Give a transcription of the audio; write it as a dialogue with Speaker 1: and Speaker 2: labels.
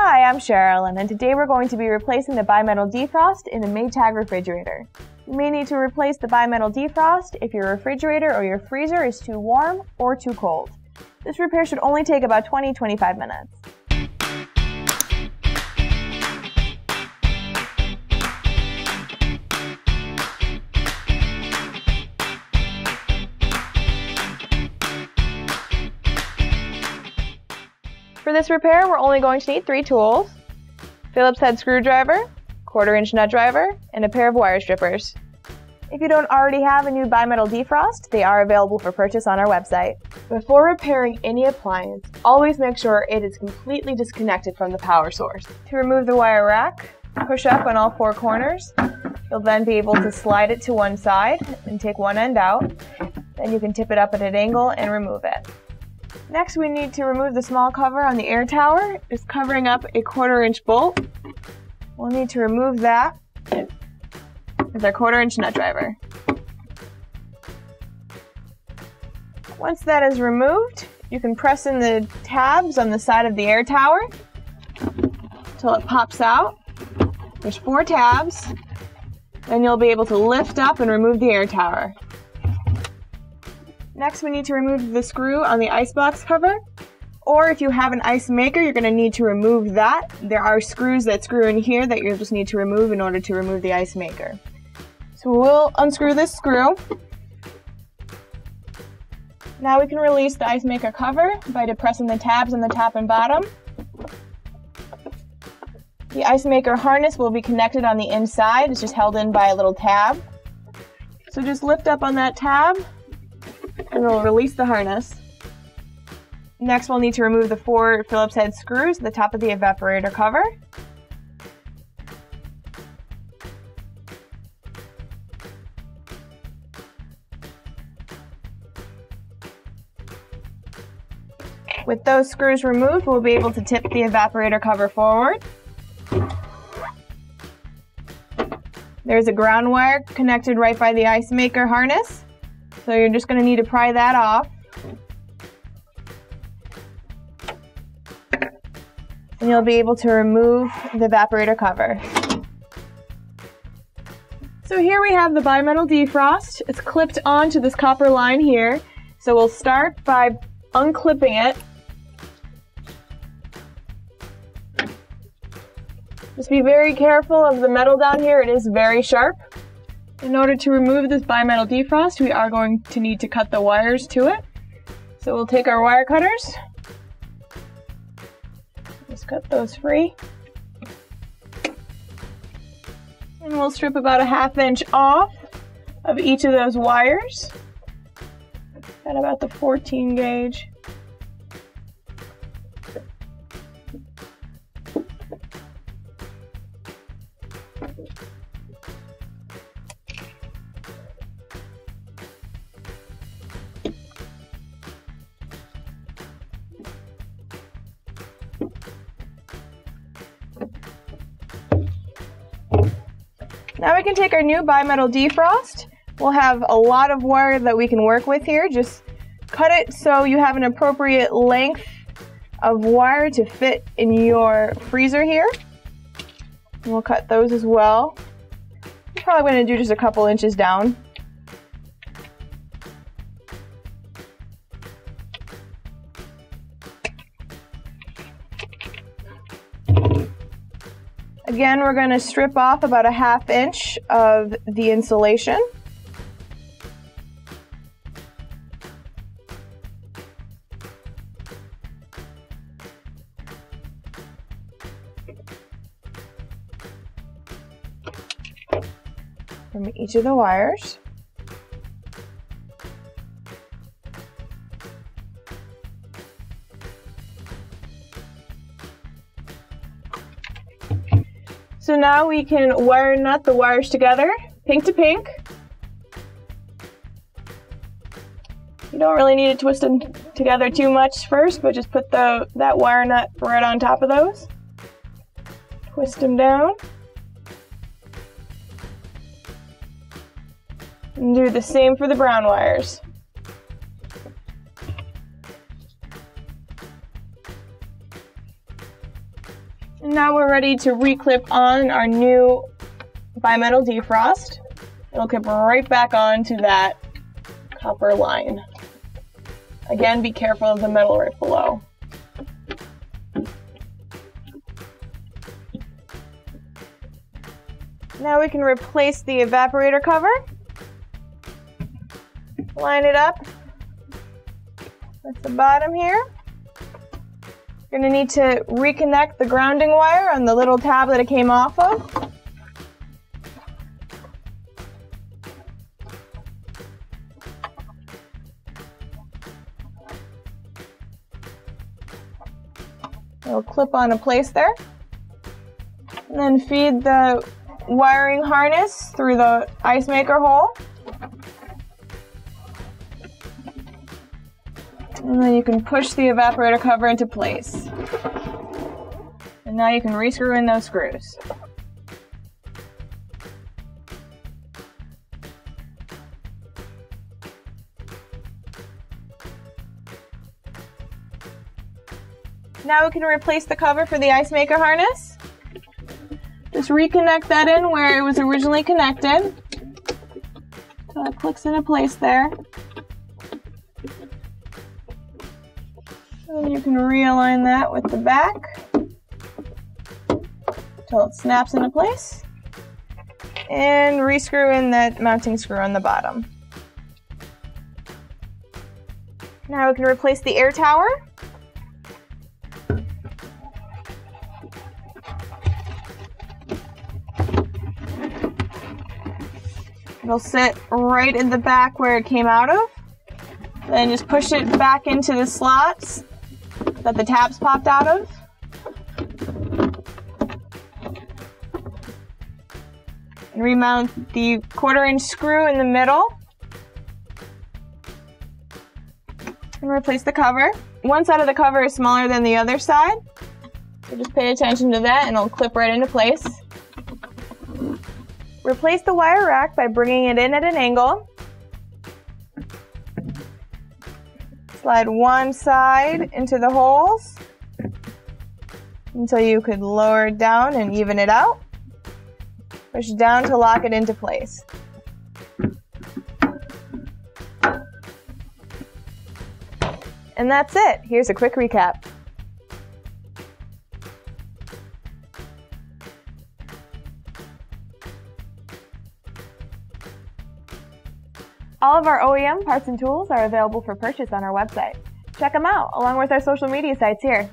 Speaker 1: Hi, I'm Cherylin, and today we're going to be replacing the BiMetal defrost in the Maytag refrigerator. You may need to replace the BiMetal defrost if your refrigerator or your freezer is too warm or too cold. This repair should only take about 20-25 minutes. For this repair, we're only going to need 3 tools: Phillips head screwdriver, 1/4-inch nut driver, and a pair of wire strippers. If you don't already have a new BiMetal defrost, they are available for purchase on our website. Before repairing any appliance, always make sure it is completely disconnected from the power source. To remove the wire rack, push up on all 4 corners. You'll then be able to slide it to one side and take one end out. Then you can tip it up at an angle and remove it. Next, we need to remove the small cover on the air tower. It's covering up a 1/4-inch bolt. We'll need to remove that with our 1/4-inch nut driver. Once that is removed, you can press in the tabs on the side of the air tower until it pops out. There's 4 tabs. Then you'll be able to lift up and remove the air tower. Next, we need to remove the screw on the icebox cover, or if you have an Icemaker, you're going to need to remove that. There are screws that screw in here that you'll just need to remove in order to remove the Icemaker. So we'll unscrew this screw. Now we can release the Icemaker cover by depressing the tabs on the top and bottom. The Icemaker harness will be connected on the inside. It's just held in by a little tab. So just lift up on that tab, and we'll release the harness. Next, we'll need to remove the 4 Phillips head screws at the top of the evaporator cover. With those screws removed, we'll be able to tip the evaporator cover forward. There's a ground wire connected right by the Icemaker harness. So you're just going to need to pry that off. And you'll be able to remove the evaporator cover. So here we have the BiMetal defrost. It's clipped onto this copper line here. So we'll start by unclipping it. Just be very careful of the metal down here. It is very sharp. In order to remove this BiMetal defrost, we are going to need to cut the wires to it. So we'll take our wire cutters. Just cut those free. And we'll strip about a 1/2 inch off of each of those wires at about the 14 gauge. Now we can take our new BiMetal defrost. We'll have a lot of wire that we can work with here. Just cut it so you have an appropriate length of wire to fit in your freezer here. And we'll cut those as well. I'm probably going to do just a couple inches down. Again, we're going to strip off about a 1/2 inch of the insulation. From each of the wires. So now we can wire nut the wires together, pink to pink. You don't really need to twist them together too much first, but just put that wire nut right on top of those. Twist them down. And do the same for the brown wires. And now we're ready to reclip on our new BiMetal defrost. It'll clip right back onto that copper line. Again, be careful of the metal right below. Now we can replace the evaporator cover. Line it up with the bottom here. You're going to need to reconnect the grounding wire on the little tab that it came off of. It'll clip on in place there. And then feed the wiring harness through the Icemaker hole. And then you can push the evaporator cover into place. And now you can re-screw in those screws. Now we can replace the cover for the Icemaker harness. Just reconnect that in where it was originally connected. So it clicks into place there. And you can realign that with the back until it snaps into place. And re-screw in that mounting screw on the bottom. Now we can replace the air tower. It'll sit right in the back where it came out of. Then just push it back into the slots that the tabs popped out of. And remount the 1/4-inch screw in the middle. And replace the cover. One side of the cover is smaller than the other side. So just pay attention to that and it'll clip right into place. Replace the wire rack by bringing it in at an angle. Slide one side into the holes until you could lower it down and even it out. Push down to lock it into place. And that's it. Here's a quick recap. All of our OEM parts and tools are available for purchase on our website. Check them out, along with our social media sites here.